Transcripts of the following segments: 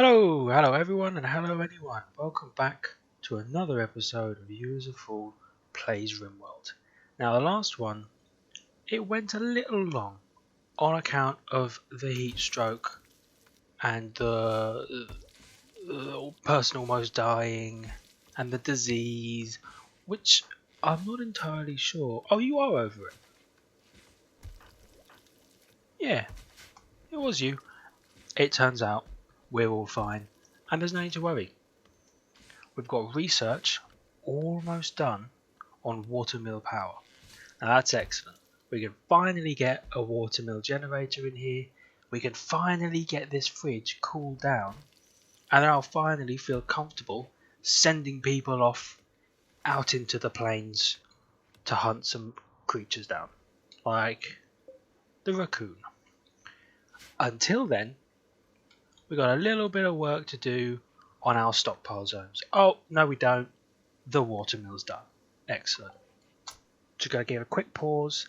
Hello everyone, and hello anyone. Welcome back to another episode of You as a Fool Plays RimWorld. Now the last one, it went a little long on account of the heat stroke and the person almost dying and the disease, which I'm not entirely sure. Oh, you are over it? Yeah, it was you. It turns out we're all fine and there's no need to worry. We've got research almost done on watermill power. Now that's excellent. We can finally get a watermill generator in here. We can finally get this fridge cooled down. And then I'll finally feel comfortable sending people off out into the plains to hunt some creatures down. Like the raccoon. Until then, we've got a little bit of work to do on our stockpile zones. Oh, no we don't. The watermill's done. Excellent. Just gotta give a quick pause.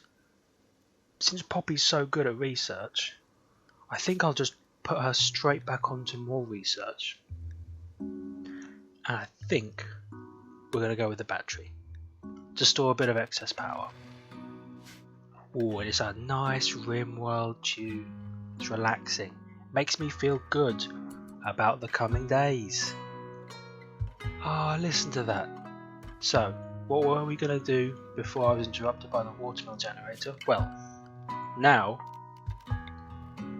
Since Poppy's so good at research, I think I'll just put her straight back onto more research. And I think we're gonna go with the battery to store a bit of excess power. Oh, it's a nice RimWorld tune. It's relaxing. Makes me feel good about the coming days. Ah, listen to that. So, what were we going to do before I was interrupted by the watermill generator? Well, now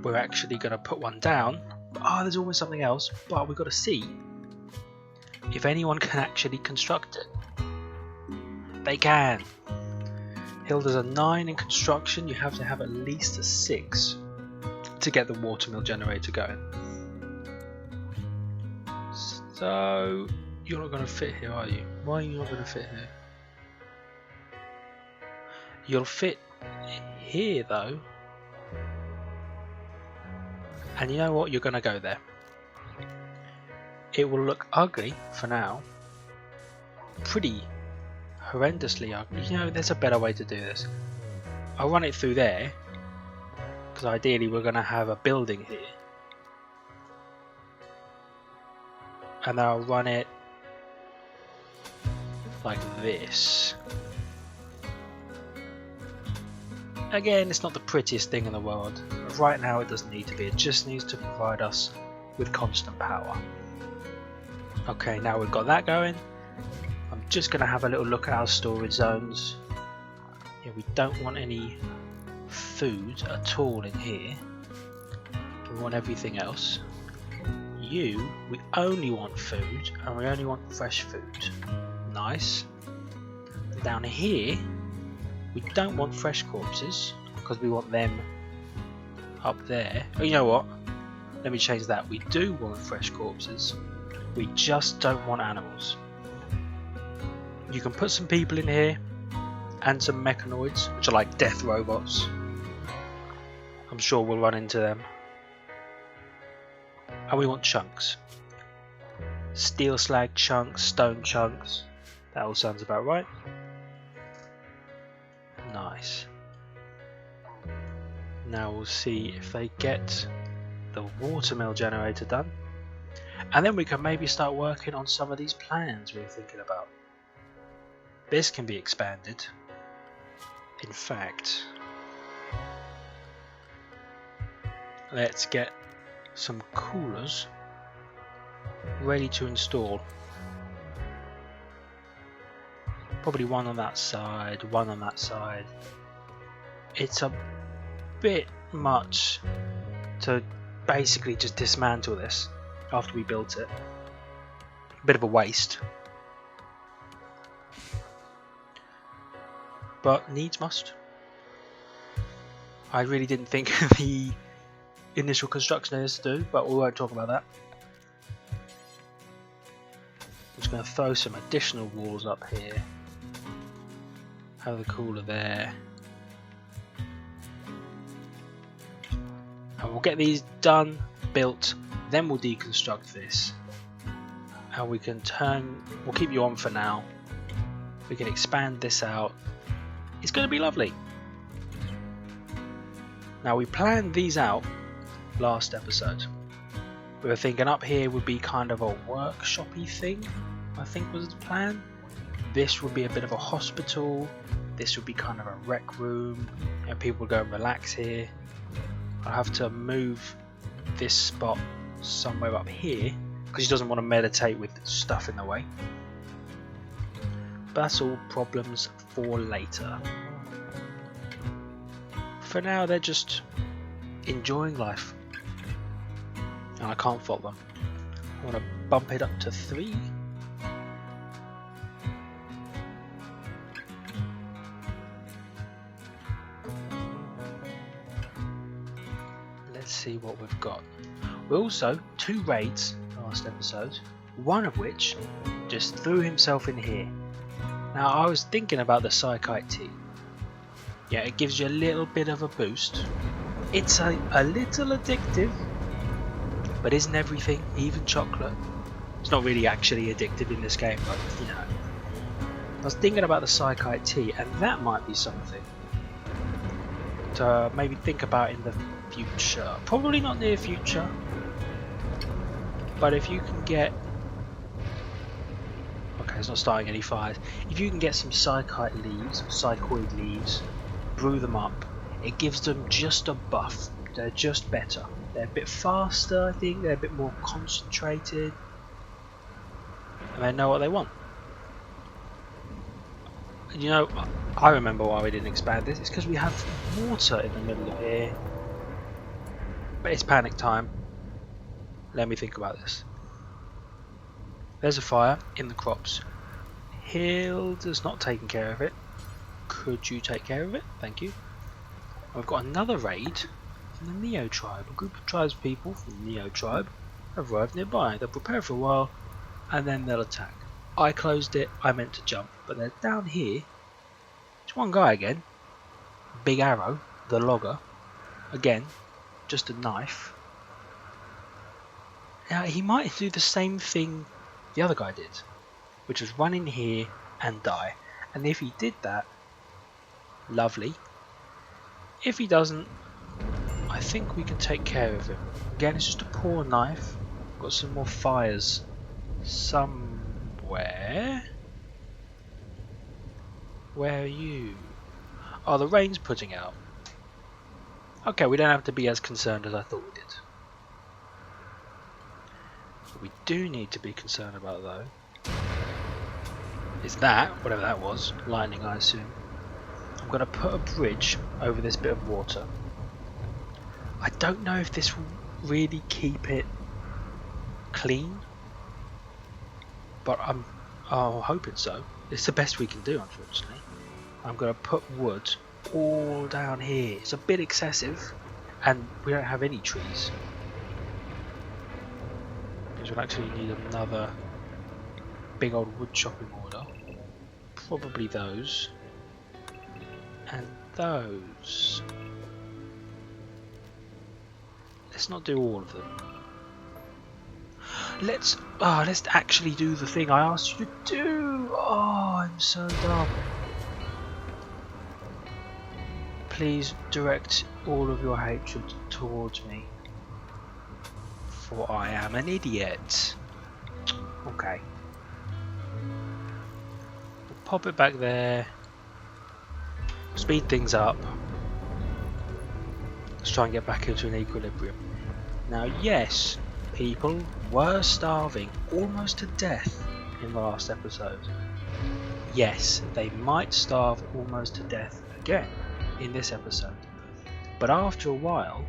we're actually going to put one down. There's always something else, but we've got to see if anyone can actually construct it. They can. Hilda's a 9 in construction. You have to have at least a 6 to get the watermill generator going. So, you're not going to fit here, are you? Why are you not going to fit here? You'll fit here though. And you know what? You're going to go there. It will look ugly for now. Pretty horrendously ugly. You know, there's a better way to do this. I'll run it through there. Because ideally we're going to have a building here. And then I'll run it like this. Again, it's not the prettiest thing in the world. But right now it doesn't need to be. It just needs to provide us with constant power. Okay, now we've got that going. I'm just going to have a little look at our storage zones. Yeah, we don't want any food at all in here. We want everything else. We only want food, and we only want fresh food. Nice. Down here, we don't want fresh corpses, because we want them up there. Oh, you know what? Let me change that. We do want fresh corpses. We just don't want animals. You can put some people in here, and some mechanoids, which are like death robots. I'm sure we'll run into them. And we want chunks. Steel slag chunks, stone chunks. That all sounds about right. Nice. Now we'll see if they get the watermill generator done. And then we can maybe start working on some of these plans we were thinking about. This can be expanded. In fact, let's get some coolers ready to install. Probably one on that side, one on that side. It's a bit much to basically just dismantle this after we built it. A bit of a waste. But needs must. I really didn't think the initial construction of this to do, but we won't talk about that. I'm just going to throw some additional walls up here. Have the cooler there. And we'll get these done, built, then we'll deconstruct this. And we can we'll keep you on for now. We can expand this out. It's going to be lovely. Now we planned these out last episode. We were thinking up here would be kind of a workshop-y thing, I think was the plan. This would be a bit of a hospital. This would be kind of a rec room, and people would go and relax here. I'll have to move this spot somewhere up here because he doesn't want to meditate with stuff in the way. But that's all problems for later. For now, they're just enjoying life, and I can't fault them. I want to bump it up to 3. Let's see what we've got. We also 2 raids last episode, one of which just threw himself in here. Now I was thinking about the Psychite tea. Yeah, it gives you a little bit of a boost. It's a little addictive, but isn't everything, even chocolate? It's not really actually addictive in this game, but you know. I was thinking about the Psychite tea, and that might be something to maybe think about in the future. Probably not near future, but if you can get... Okay, it's not starting any fires. If you can get some psychoid leaves, brew them up, it gives them just a buff. They're just better. They're a bit faster, I think. They're a bit more concentrated, and they know what they want. And you know, I remember why we didn't expand this. It's because we have water in the middle of here. But it's panic time. Let me think about this. There's a fire in the crops. Hilda's not taking care of it. Could you take care of it? Thank you. I've got another raid from the Neo tribe. A group of tribespeople from the Neo tribe have arrived nearby. They'll prepare for a while and then they'll attack. I closed it. I meant to jump, but they're down here. It's one guy again. Big arrow, the logger. Again, just a knife. Now he might do the same thing the other guy did, which was run in here and die. And if he did that, lovely. If he doesn't, I think we can take care of him. Again, it's just a poor knife. Got some more fires somewhere. Where are you? Oh, the rain's putting out. Okay, we don't have to be as concerned as I thought we did. What we do need to be concerned about, though, is that, whatever that was, lightning I assume. I'm going to put a bridge over this bit of water. I don't know if this will really keep it clean, but I'm hoping so. It's the best we can do, unfortunately. I'm going to put wood all down here. It's a bit excessive, and we don't have any trees. Because we'll actually need another big old wood chopping order. Probably those. And those. Let's not do all of them. Let's actually do the thing I asked you to do. Oh, I'm so dumb. Please direct all of your hatred towards me, for I am an idiot. Okay. We'll pop it back there. Speed things up. Let's try and get back into an equilibrium. Now, yes, people were starving almost to death in the last episode. Yes, they might starve almost to death again in this episode. But after a while,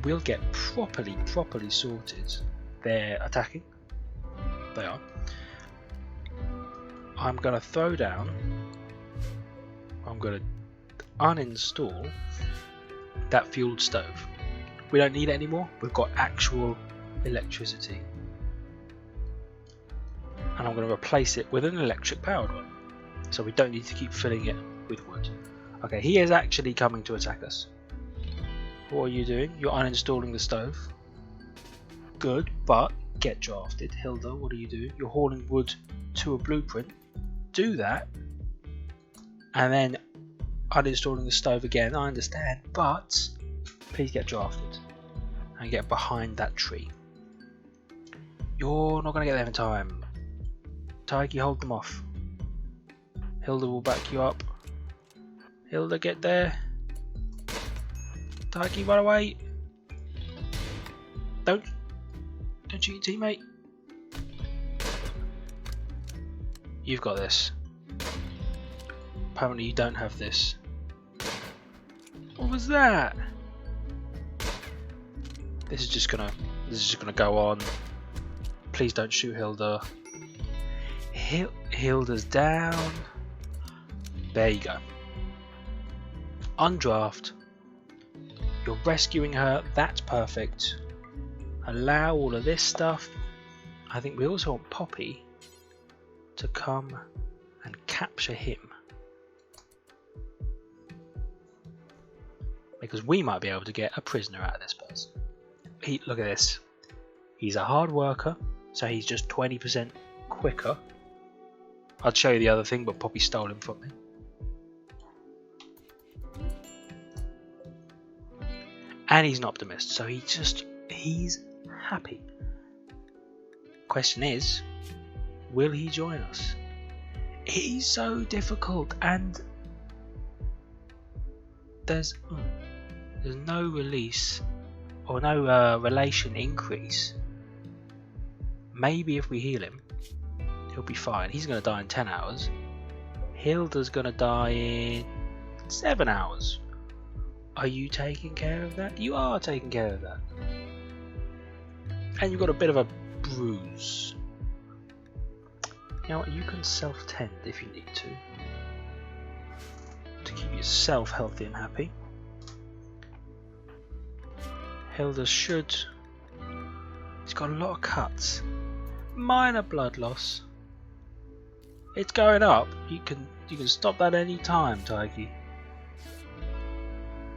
we'll get properly sorted. They're attacking. They are. I'm going to throw down. I'm going to uninstall that fueled stove. We don't need it anymore. We've got actual electricity. And I'm going to replace it with an electric powered one. So we don't need to keep filling it with wood. Okay, he is actually coming to attack us. What are you doing? You're uninstalling the stove. Good, but get drafted. Hilda, what are you doing? You're hauling wood to a blueprint. Do that. And then uninstalling the stove again, I understand, but please get drafted and get behind that tree. You're not going to get there in time. Taiki, hold them off. Hilda will back you up. Hilda, get there. Taiki, run away. Don't shoot your teammate. You've got this. Apparently you don't have this. What was that? This is just gonna go on. Please don't shoot Hilda. Hilda's down. There you go. Undraft. You're rescuing her. That's perfect. Allow all of this stuff. I think we also want Poppy to come and capture him. Because we might be able to get a prisoner out of this person. Look at this. He's a hard worker, so he's just 20% quicker. I'd show you the other thing, but Poppy stole him from me. And he's an optimist, so he's happy. Question is, will he join us? He's so difficult, and there's no release or no relation increase. Maybe if we heal him, he'll be fine. He's going to die in 10 hours. Hilda's going to die in 7 hours. Are you taking care of that? You are taking care of that. And you've got a bit of a bruise. You know what? You can self-tend if you need to keep yourself healthy and happy. Hilda should. He's got a lot of cuts. Minor blood loss. It's going up. You can stop that any time, Taiki.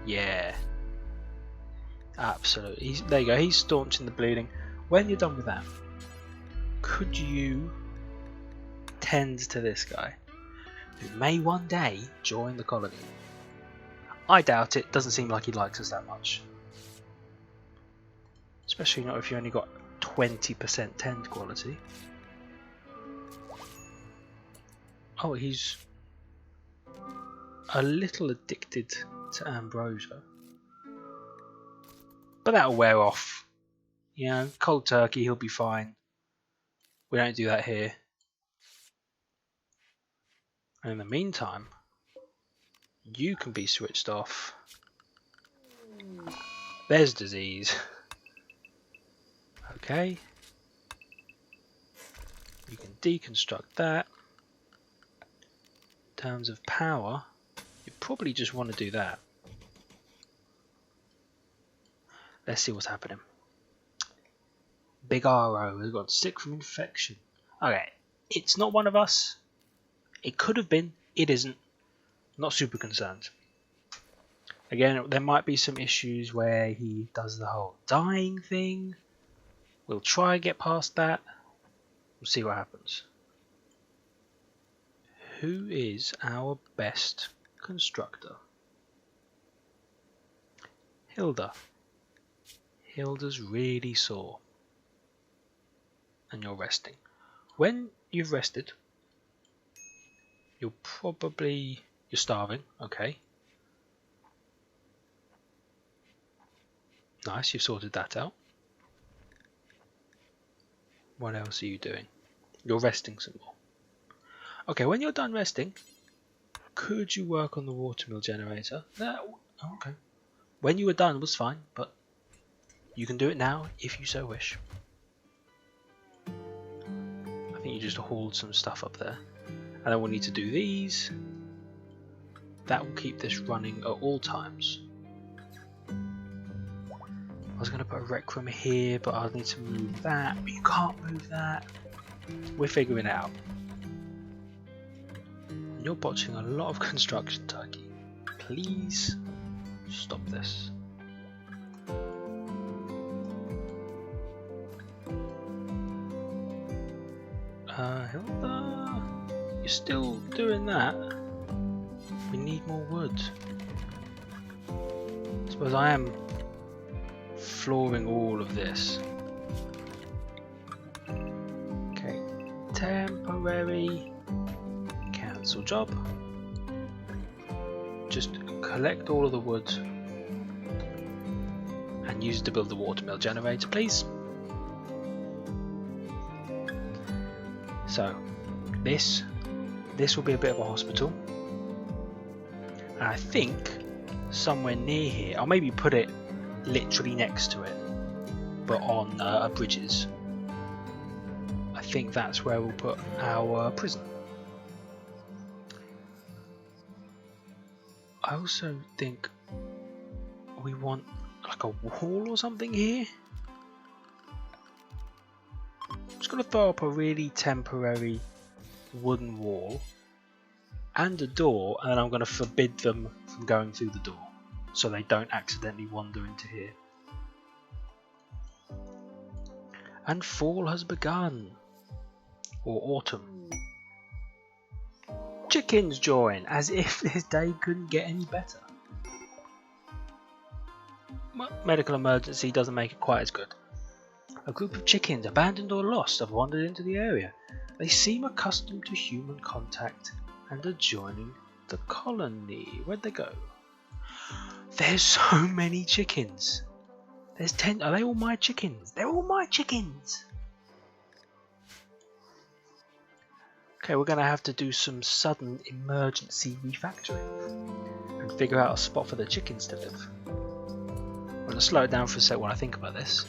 Yeah. Absolutely. There you go. He's staunching the bleeding. When you're done with that, could you tend to this guy, who may one day join the colony? I doubt it. Doesn't seem like he likes us that much. Especially not if you only got 20% tend quality. Oh, he's a little addicted to ambrosia. But that'll wear off. You know, cold turkey, he'll be fine. We don't do that here. And in the meantime, you can be switched off. There's disease. Okay. You can deconstruct that. In terms of power, you probably just want to do that. Let's see what's happening. Big RO has got sick from infection. Okay, it's not one of us. It could have been. It isn't. Not super concerned. Again, there might be some issues where he does the whole dying thing. We'll try and get past that. We'll see what happens. Who is our best constructor? Hilda. Hilda's really sore. And you're resting. When you've rested, you're starving, okay. Nice, you've sorted that out. What else are you doing? You're resting some more. Okay, when you're done resting, could you work on the watermill generator? Okay. When you were done was fine, but you can do it now if you so wish. I think you just hauled some stuff up there. And then we'll need to do these. That will keep this running at all times. I was going to put a rec room here, but I'll need to move that. But you can't move that. We're figuring it out. And you're botching a lot of construction, Turkey. Please stop this. Hilda, you're still doing that. We need more wood. I suppose I am flooring all of this. temporary cancel job. Just collect all of the wood and use it to build the watermill generator, please. So this will be a bit of a hospital, and I think somewhere near here, I'll maybe put it literally next to it, but on bridges. I think that's where we'll put our prison. I also think we want like a wall or something here. I'm just going to throw up a really temporary wooden wall and a door, and then I'm going to forbid them from going through the door so they don't accidentally wander into here. And fall has begun, or autumn. Chickens join, as if this day couldn't get any better. Medical emergency doesn't make it quite as good. A group of chickens, abandoned or lost, have wandered into the area. They seem accustomed to human contact and are joining the colony. Where'd they go? There's so many chickens. There's 10. Are they all my chickens? They're all my chickens. Okay, we're going to have to do some sudden emergency refactoring and figure out a spot for the chickens to live. I'm going to slow it down for a sec while I think about this.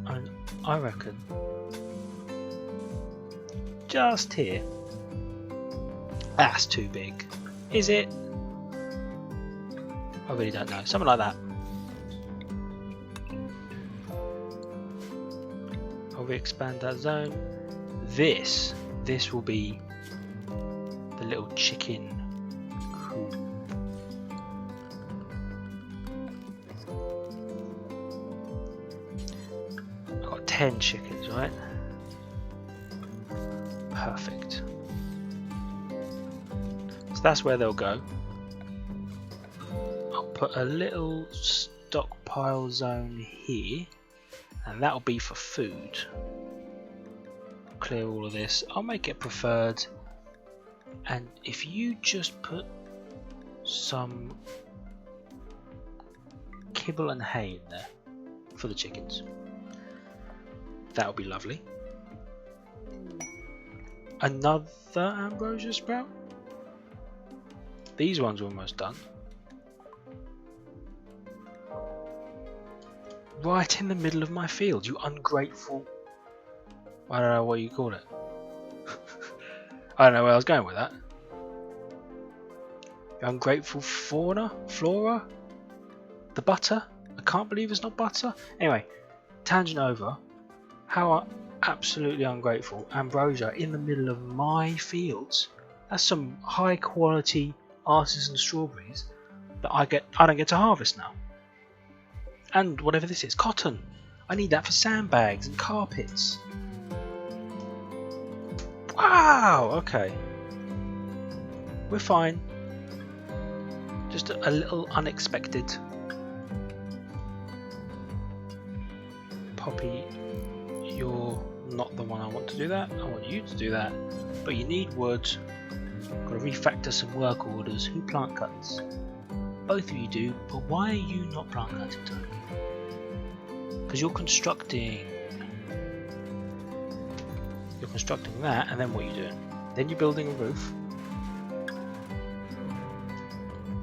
And I reckon just here. That's too big. Is it? I really don't know. Something like that. I'll re-expand that zone. This will be the little chicken coop. I've got 10 chickens, right? Perfect. So that's where they'll go. I'll put a little stockpile zone here, and that'll be for food. Clear all of this. I'll make it preferred, and if you just put some kibble and hay in there for the chickens, that'll be lovely. Another ambrosia sprout. These ones are almost done. Right in the middle of my field, you ungrateful. I don't know what you call it. I don't know where I was going with that. You ungrateful flora? The butter? I can't believe it's not butter. Anyway, tangent over. How absolutely ungrateful. Ambrosia in the middle of my fields. That's some high quality artisan strawberries that I don't get to harvest now. And whatever this is, cotton. I need that for sandbags and carpets. Wow, okay. We're fine. Just a little unexpected. Poppy, you're not the one I want to do that. I want you to do that. But you need wood. Got to refactor some work orders. Who plant cuts? Both of you do, but why are you not plant cutting time? Because you're constructing that, and then what are you doing? Then you're building a roof.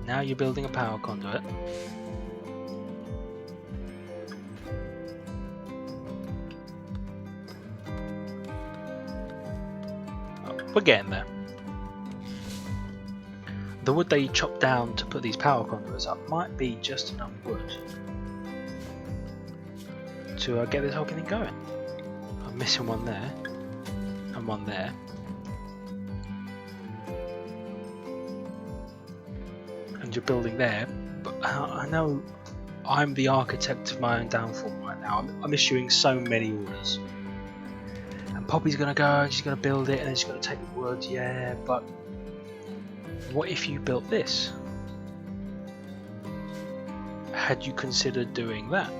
Now you're building a power conduit. Oh, we're getting there. The wood they chopped down to put these power conduits up might be just enough wood to get this whole thing going. I'm missing one there and one there. And you're building there, but I know I'm the architect of my own downfall right now. I'm issuing so many orders. And Poppy's gonna go and she's gonna build it and then she's gonna take the wood, yeah, but what if you built this? Had you considered doing that?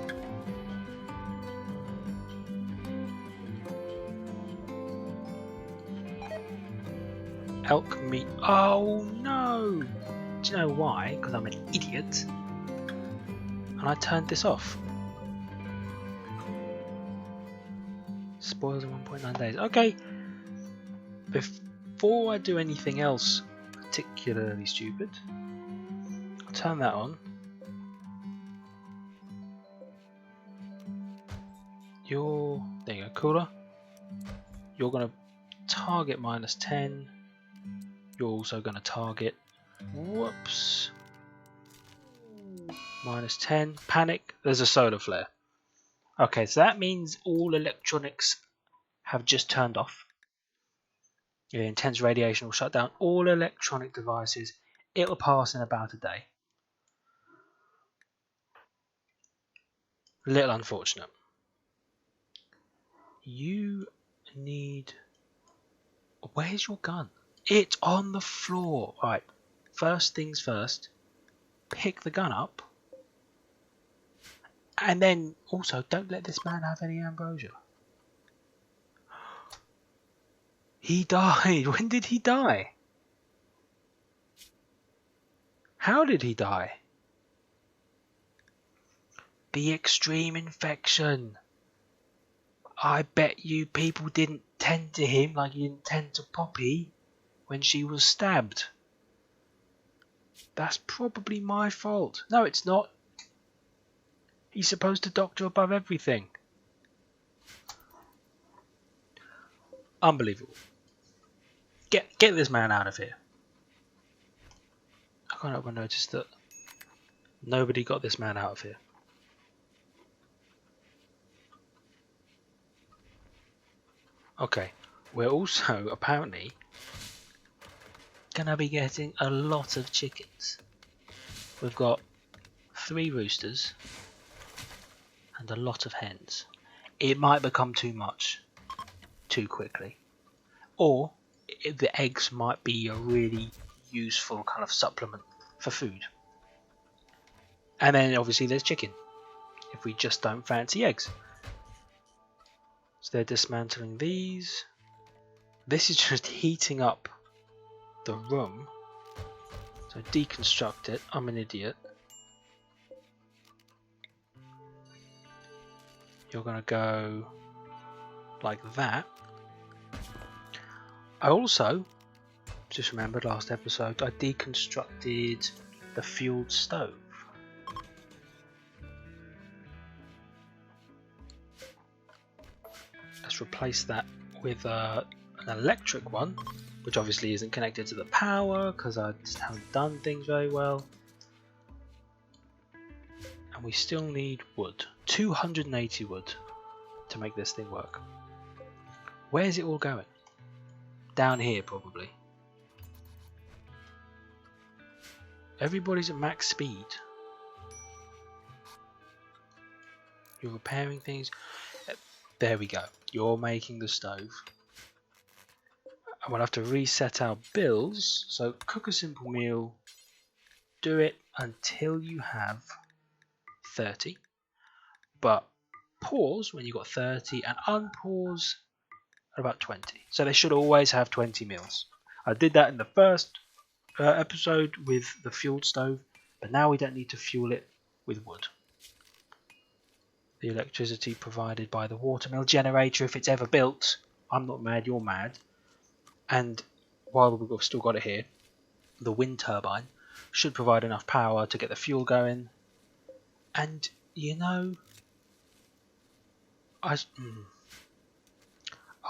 Elk meat. Oh no! Do you know why? Because I'm an idiot. And I turned this off. Spoils in 1.9 days. Okay. Before I do anything else particularly stupid, I'll turn that on. There you go, cooler. You're going to target -10. You're also going to target, whoops, -10. Panic, there's a solar flare. Okay, so that means all electronics have just turned off. The intense radiation will shut down all electronic devices. It'll pass in about a day. A little unfortunate. You need... Where's your gun? It's on the floor. Right, first things first. Pick the gun up. And then also don't let this man have any ambrosia. He died. When did he die? How did he die? The extreme infection. I bet you people didn't tend to him like you didn't tend to Poppy when she was stabbed. That's probably my fault. No, it's not. He's supposed to doctor above everything. Unbelievable. Get this man out of here. I can't help but notice that nobody got this man out of here. Okay, we're also apparently gonna be getting a lot of chickens. We've got 3 roosters and a lot of hens. It might become too much too quickly, or the eggs might be a really useful kind of supplement for food. And then obviously there's chicken if we just don't fancy eggs. So they're dismantling these. This is just heating up the room. So deconstruct it. I'm an idiot. You're gonna go like that. I also just remembered last episode I deconstructed the fueled stove. Let's replace that with an electric one, which obviously isn't connected to the power because I just haven't done things very well. And we still need wood. 280 wood to make this thing work. Where's it all going? Down here probably. Everybody's at max speed. You're repairing things. There we go. You're making the stove. And we'll have to reset our bills. So cook a simple meal. Do it until you have 30. But pause when you've got 30 and unpause at about 20. So they should always have 20 meals. I did that in the first episode with the fueled stove, but now we don't need to fuel it with wood. The electricity provided by the watermill generator, if it's ever built. I'm not mad, you're mad. And while we've still got it here, the wind turbine should provide enough power to get the fuel going. And you know, I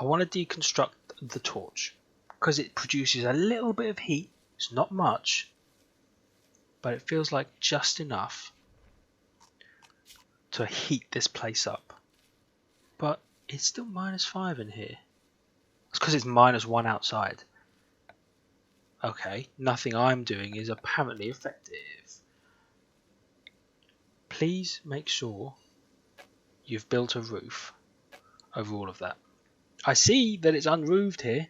want to deconstruct the torch because it produces a little bit of heat. It's not much, but it feels like just enough to heat this place up. But it's still -5 in here. It's because it's -1 outside. Okay, nothing I'm doing is apparently effective. Please make sure you've built a roof over all of that. I see that it's unroofed here.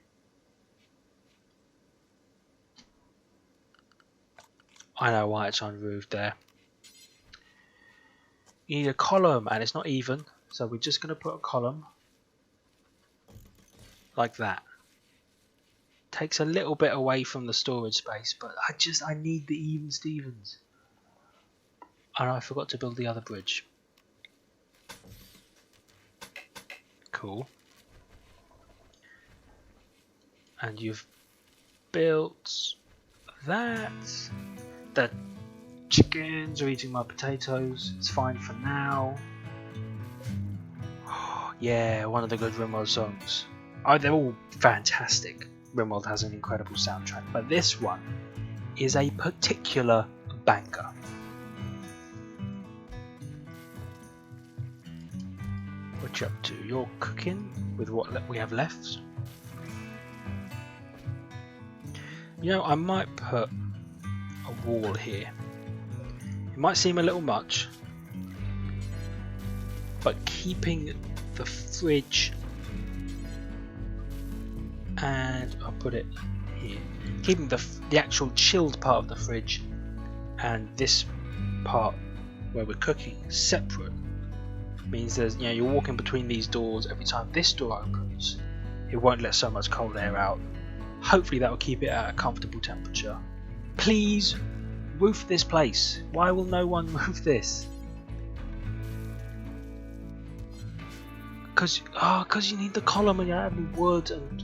I know why it's unroofed there. You need a column and it's not even, so we're just going to put a column like that. Takes a little bit away from the storage space, but I need the even Stevens. And I forgot to build the other bridge. Cool. And you've built that. The chickens are eating my potatoes. It's fine for now. Yeah, one of the good RimWorld songs. Oh, they're all fantastic. RimWorld has an incredible soundtrack, but this one is a particular banger. What you up to? You're cooking with what we have left. You know, I might put a wall here. It might seem a little much, but keeping the fridge, and I'll put it here, keeping the actual chilled part of the fridge and this part where we're cooking separate means there's, you know, you're walking between these doors. Every time this door opens, it won't let so much cold air out. Hopefully that will keep it at a comfortable temperature. Please roof this place. Why will no one roof this? Because you need the column and you don't have any wood, and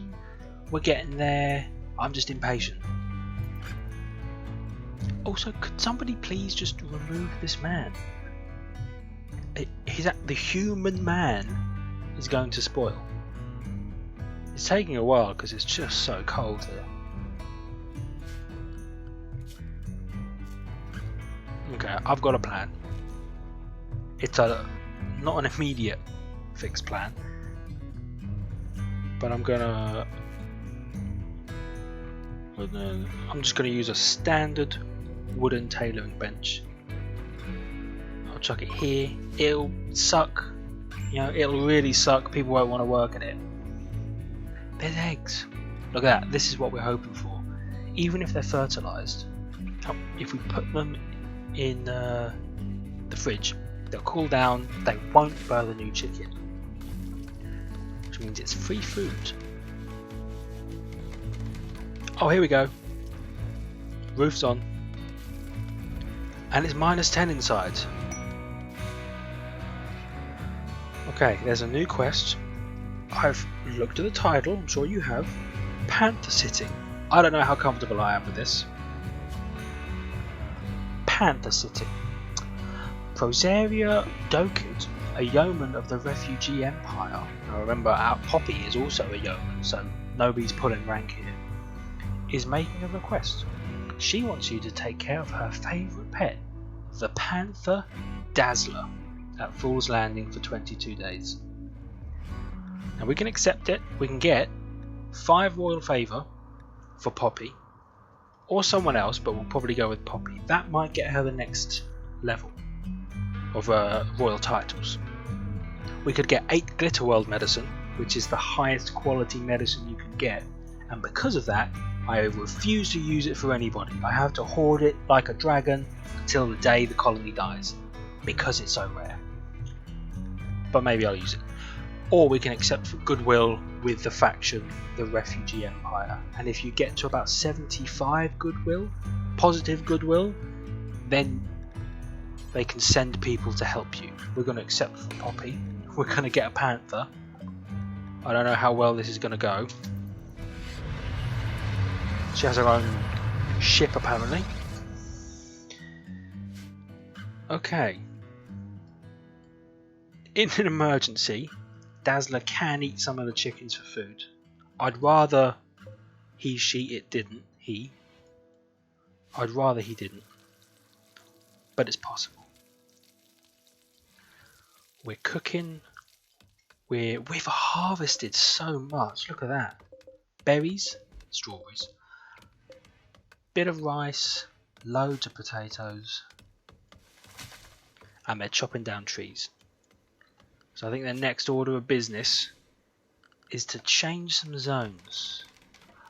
we're getting there. I'm just impatient. Also, could somebody please just remove this man? The human man is going to spoil. It's taking a while because it's just so cold here. Okay, I've got a plan. It's not an immediate fixed plan, but I'm just gonna use a standard wooden tailoring bench. I'll chuck it here. It'll suck, you know, it'll really suck. People won't want to work at it. There's eggs. Look at that. This is what we're hoping for. Even if they're fertilized, if we put them in the fridge, they'll cool down. They won't burn the new chicken, which means it's free food. Oh, here we go. Roof's on, and it's -10 inside. Okay, there's a new quest. I've looked at the title, I'm sure you have. Panther sitting. I don't know how comfortable I am with this. Panther sitting. Prosaria Dokid, a yeoman of the refugee empire. Now remember, our Poppy is also a yeoman, so nobody's pulling rank here. Is making a request. She wants you to take care of her favourite pet, the Panther Dazzler, at Fool's Landing for 22 days. Now we can accept it. We can get 5 royal favour for Poppy, or someone else, but we'll probably go with Poppy. That might get her the next level of royal titles. We could get 8 Glitterworld medicine, which is the highest quality medicine you can get, and because of that, I refuse to use it for anybody. I have to hoard it like a dragon until the day the colony dies, because it's so rare. But maybe I'll use it. Or we can accept for goodwill with the faction, the Refugee Empire. And if you get to about 75 goodwill, positive goodwill, then they can send people to help you. We're going to accept for Poppy. We're going to get a Panther. I don't know how well this is going to go. She has her own ship apparently. Okay. In an emergency, Dazzler can eat some of the chickens for food. I'd rather it didn't. I'd rather he didn't. But it's possible. We're cooking. We've harvested so much. Look at that. Berries, strawberries, bit of rice, loads of potatoes, and they're chopping down trees. So I think their next order of business is to change some zones.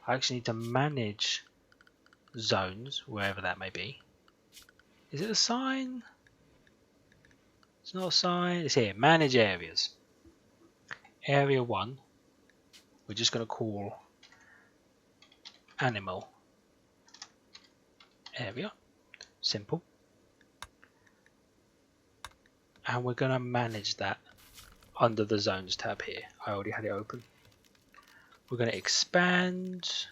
I actually need to manage zones, wherever that may be. Is it a sign? It's not a sign. It's here. Manage areas. Area 1. We're just going to call animal area. Simple. And we're going to manage that under the zones tab here. I already had it open. We're going to expand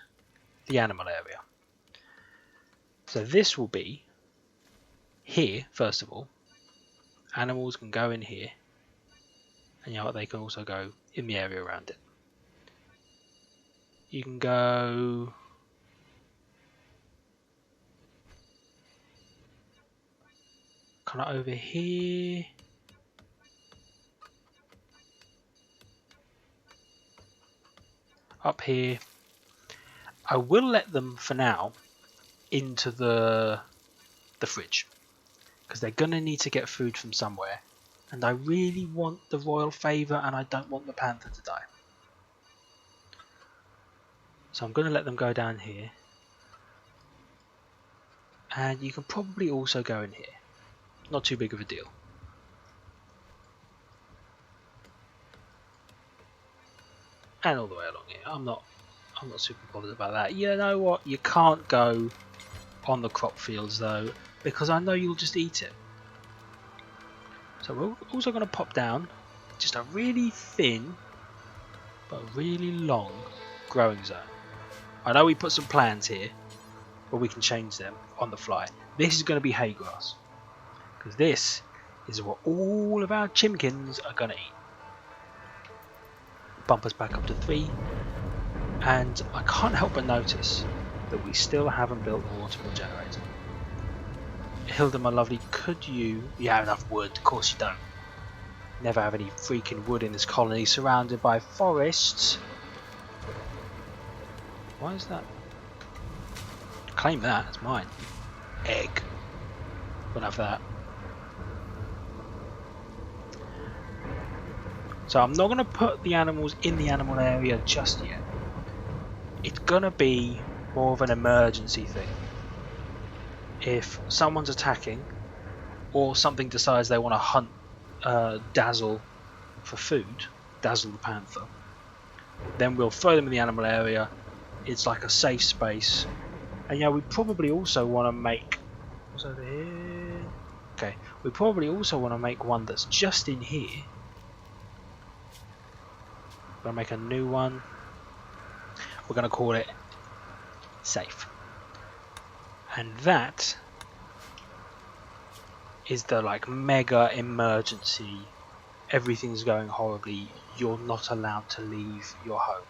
the animal area. So this will be here, first of all. Animals can go in here. And you know what, they can also go in the area around it. You can go kind of over here. Up here. I will let them for now into the fridge, because they're going to need to get food from somewhere, and I really want the royal favour and I don't want the panther to die. So I'm going to let them go down here, and you can probably also go in here. Not too big of a deal. And all the way along here. I'm not super bothered about that. You know what? You can't go on the crop fields though, because I know you'll just eat it. So we're also going to pop down just a really thin but really long growing zone. I know we put some plans here, but we can change them on the fly. This is going to be hay grass, because this is what all of our chimkins are going to eat. Bump us back up to 3, and I can't help but notice that we still haven't built the waterfall generator. Hilda, my lovely, could you have enough wood? Of course you don't. Never have any freaking wood in this colony surrounded by forests. Why is that? Claim that, it's mine. Egg. Won't have that. So I'm not going to put the animals in the animal area just yet. It's going to be more of an emergency thing. If someone's attacking, or something decides they want to hunt Dazzle for food, Dazzle the panther, then we'll throw them in the animal area. It's like a safe space. And yeah, we probably also want to make... What's over here? Okay, we probably also want to make one that's just in here. We're going to make a new one. We're going to call it safe. And that is the like mega emergency. Everything's going horribly. You're not allowed to leave your home.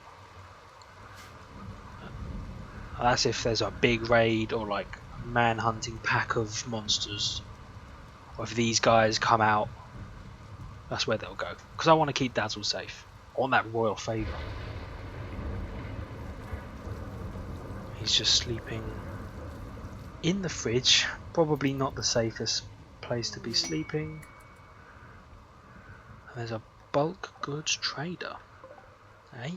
That's if there's a big raid or like man-hunting pack of monsters. Or if these guys come out, that's where they'll go. Because I want to keep Dazzle safe. I want that royal favour. He's just sleeping in the fridge. Probably not the safest place to be sleeping. And there's a bulk goods trader. Eh?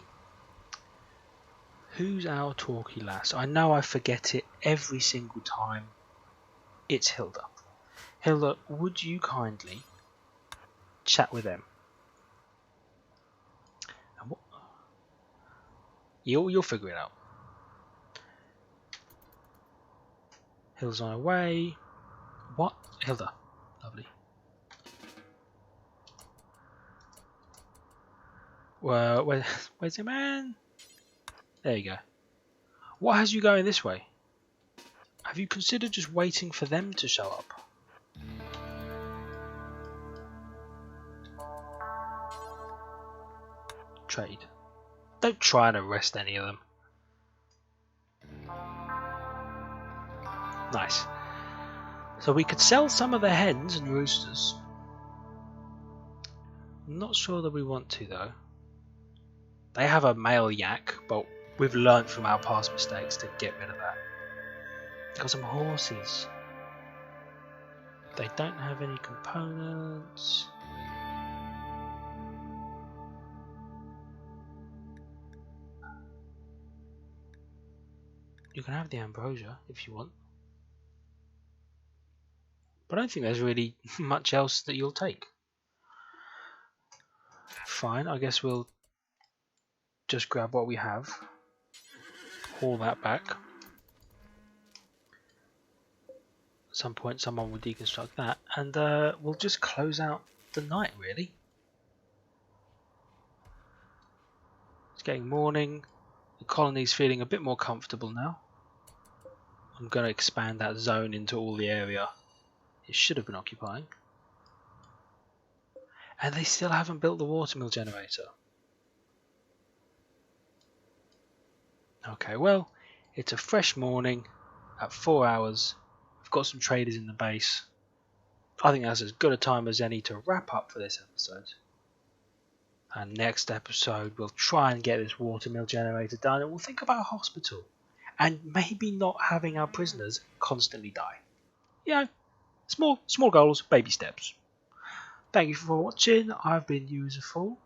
Who's our talky lass? I know I forget it every single time. It's Hilda. Hilda, would you kindly chat with them? And what? You'll figure it out. Hilda's on her way. What? Hilda. Lovely. Well, where's your man? There you go. What has you going this way? Have you considered just waiting for them to show up? Trade. Don't try and arrest any of them. Nice. So we could sell some of the hens and roosters. I'm not sure that we want to though. They have a male yak, but we've learnt from our past mistakes to get rid of that. Got some horses. They don't have any components. You can have the ambrosia if you want. But I don't think there's really much else that you'll take. Fine, I guess we'll just grab what we have. all that back. At some point someone will deconstruct that, and we'll just close out the night, really. It's getting morning. The colony's feeling a bit more comfortable now. I'm going to expand that zone into all the area it should have been occupying. And they still haven't built the watermill generator. Okay, well, it's a fresh morning at 4 hours. We've got some traders in the base. I think that's as good a time as any to wrap up for this episode. And next episode, we'll try and get this watermill generator done, and we'll think about a hospital. And maybe not having our prisoners constantly die. You know, small goals, baby steps. Thank you for watching. I've been You As A Fool,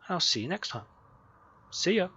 and I'll see you next time. See ya.